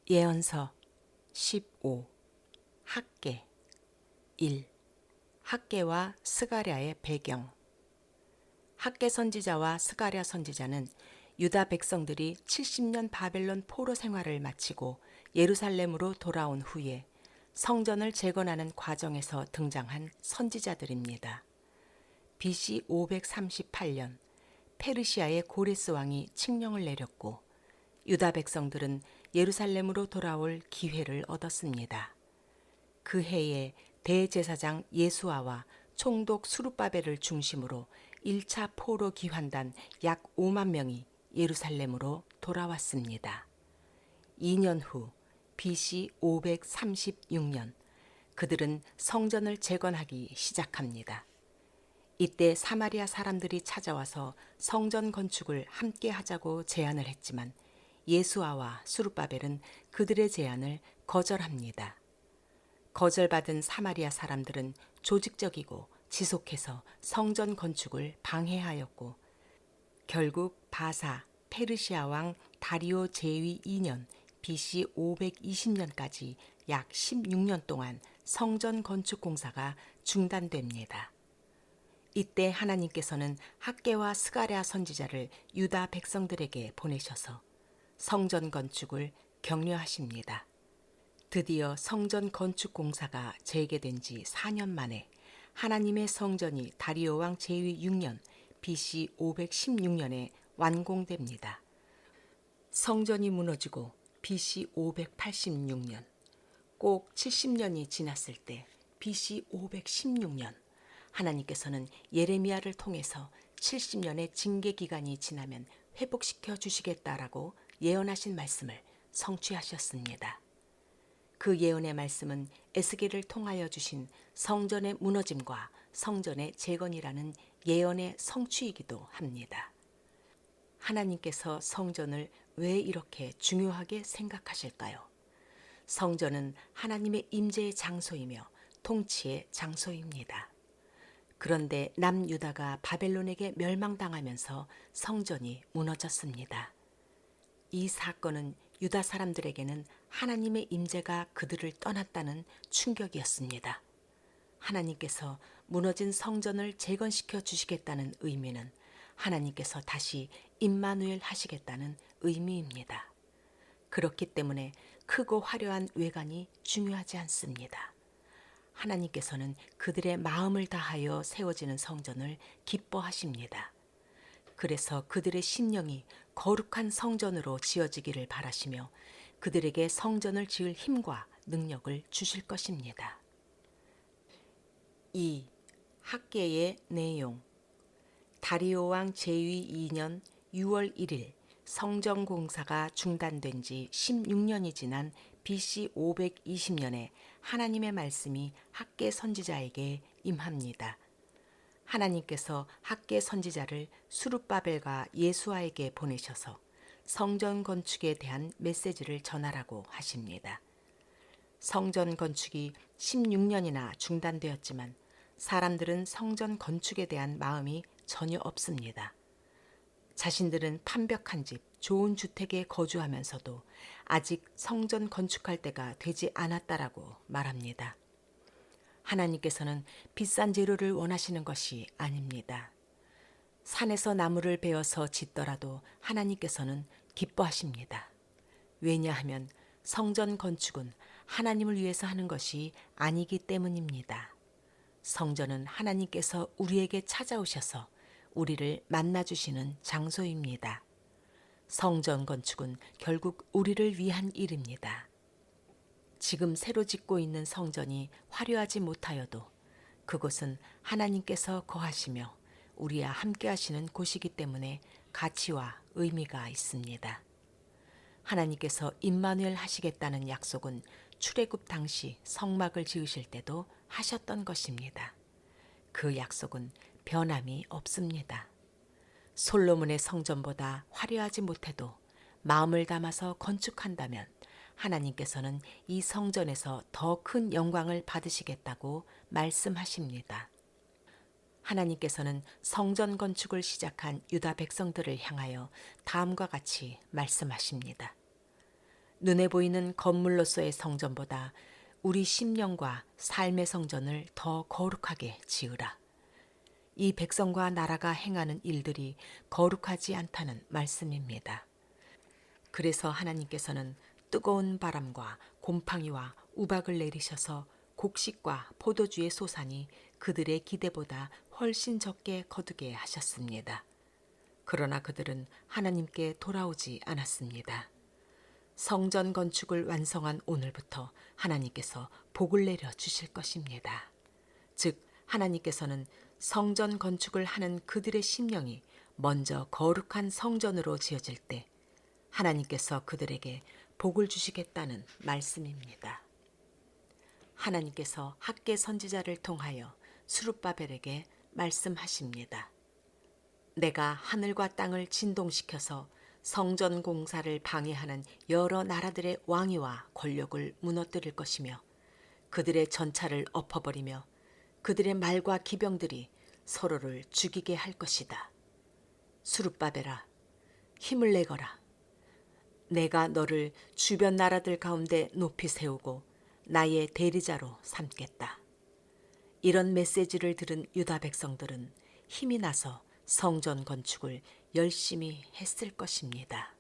예언서 15 학계 1. 학계와 스가랴의 배경. 학계 선지자와 스가랴 선지자는 유다 백성들이 70년 바벨론 포로 생활을 마치고 예루살렘으로 돌아온 후에 성전을 재건하는 과정에서 등장한 선지자들입니다. BC 538년 페르시아의 고레스 왕이 칙령을 내렸고 유다 백성들은 예루살렘으로 돌아올 기회를 얻었습니다. 그 해에 대제사장 예수아와 총독 수룹바벨을 중심으로 1차 포로 기환단 약 5만 명이 예루살렘으로 돌아왔습니다. 2년 후 BC 536년 그들은 성전을 재건하기 시작합니다. 이때 사마리아 사람들이 찾아와서 성전 건축을 함께 하자고 제안을 했지만 예수아와 수룹바벨은 그들의 제안을 거절합니다. 거절받은 사마리아 사람들은 조직적이고 지속해서 성전 건축을 방해하였고 결국 바사 페르시아 왕 다리오 제위 2년 BC 520년까지 약 16년 동안 성전 건축 공사가 중단됩니다. 이때 하나님께서는 학계와 스가랴 선지자를 유다 백성들에게 보내셔서 성전 건축을 격려하십니다. 드디어 성전 건축 공사가 재개된 지 4년 만에 하나님의 성전이 다리오 왕 제위 6년 BC 516년에 완공됩니다. 성전이 무너지고 BC 586년, 꼭 70년이 지났을 때 BC 516년 하나님께서는 예레미야를 통해서 70년의 징계 기간이 지나면 회복시켜 주시겠다라고 예언하신 말씀을 성취하셨습니다. 그 예언의 말씀은 에스겔을 통하여 주신 성전의 무너짐과 성전의 재건이라는 예언의 성취이기도 합니다. 하나님께서 성전을 왜 이렇게 중요하게 생각하실까요? 성전은 하나님의 임재의 장소이며 통치의 장소입니다. 그런데 남유다가 바벨론에게 멸망당하면서 성전이 무너졌습니다. 이 사건은 유다 사람들에게는 하나님의 임재가 그들을 떠났다는 충격이었습니다. 하나님께서 무너진 성전을 재건시켜 주시겠다는 의미는 하나님께서 다시 임마누엘 하시겠다는 의미입니다. 그렇기 때문에 크고 화려한 외관이 중요하지 않습니다. 하나님께서는 그들의 마음을 다하여 세워지는 성전을 기뻐하십니다. 그래서 그들의 심령이 거룩한 성전으로 지어지기를 바라시며 그들에게 성전을 지을 힘과 능력을 주실 것입니다. 2. 학계의 내용. 다리오 왕 제위 2년 6월 1일 성전 공사가 중단된 지 16년이 지난 BC 520년에 하나님의 말씀이 학계 선지자에게 임합니다. 하나님께서 학계 선지자를 수룹바벨과 예수아에게 보내셔서 성전 건축에 대한 메시지를 전하라고 하십니다. 성전 건축이 16년이나 중단되었지만 사람들은 성전 건축에 대한 마음이 전혀 없습니다. 자신들은 판벽한 집, 좋은 주택에 거주하면서도 아직 성전 건축할 때가 되지 않았다라고 말합니다. 하나님께서는 비싼 재료를 원하시는 것이 아닙니다. 산에서 나무를 베어서 짓더라도 하나님께서는 기뻐하십니다. 왜냐하면 성전 건축은 하나님을 위해서 하는 것이 아니기 때문입니다. 성전은 하나님께서 우리에게 찾아오셔서 우리를 만나주시는 장소입니다. 성전 건축은 결국 우리를 위한 일입니다. 지금 새로 짓고 있는 성전이 화려하지 못하여도 그곳은 하나님께서 거하시며 우리와 함께 하시는 곳이기 때문에 가치와 의미가 있습니다. 하나님께서 임마누엘 하시겠다는 약속은 출애굽 당시 성막을 지으실 때도 하셨던 것입니다. 그 약속은 변함이 없습니다. 솔로몬의 성전보다 화려하지 못해도 마음을 담아서 건축한다면 하나님께서는 이 성전에서 더 큰 영광을 받으시겠다고 말씀하십니다. 하나님께서는 성전 건축을 시작한 유다 백성들을 향하여 다음과 같이 말씀하십니다. 눈에 보이는 건물로서의 성전보다 우리 심령과 삶의 성전을 더 거룩하게 지으라. 이 백성과 나라가 행하는 일들이 거룩하지 않다는 말씀입니다. 그래서 하나님께서는 뜨거운 바람과 곰팡이와 우박을 내리셔서 곡식과 포도주의 소산이 그들의 기대보다 훨씬 적게 거두게 하셨습니다. 그러나 그들은 하나님께 돌아오지 않았습니다. 성전 건축을 완성한 오늘부터 하나님께서 복을 내려 주실 것입니다. 즉, 하나님께서는 성전 건축을 하는 그들의 심령이 먼저 거룩한 성전으로 지어질 때 하나님께서 그들에게 복을 주시겠다는 말씀입니다. 하나님께서 학개 선지자를 통하여 스룹바벨에게 말씀하십니다. 내가 하늘과 땅을 진동시켜서 성전 공사를 방해하는 여러 나라들의 왕위와 권력을 무너뜨릴 것이며 그들의 전차를 엎어버리며 그들의 말과 기병들이 서로를 죽이게 할 것이다. 스룹바벨아, 힘을 내거라. 내가 너를 주변 나라들 가운데 높이 세우고 나의 대리자로 삼겠다. 이런 메시지를 들은 유다 백성들은 힘이 나서 성전 건축을 열심히 했을 것입니다.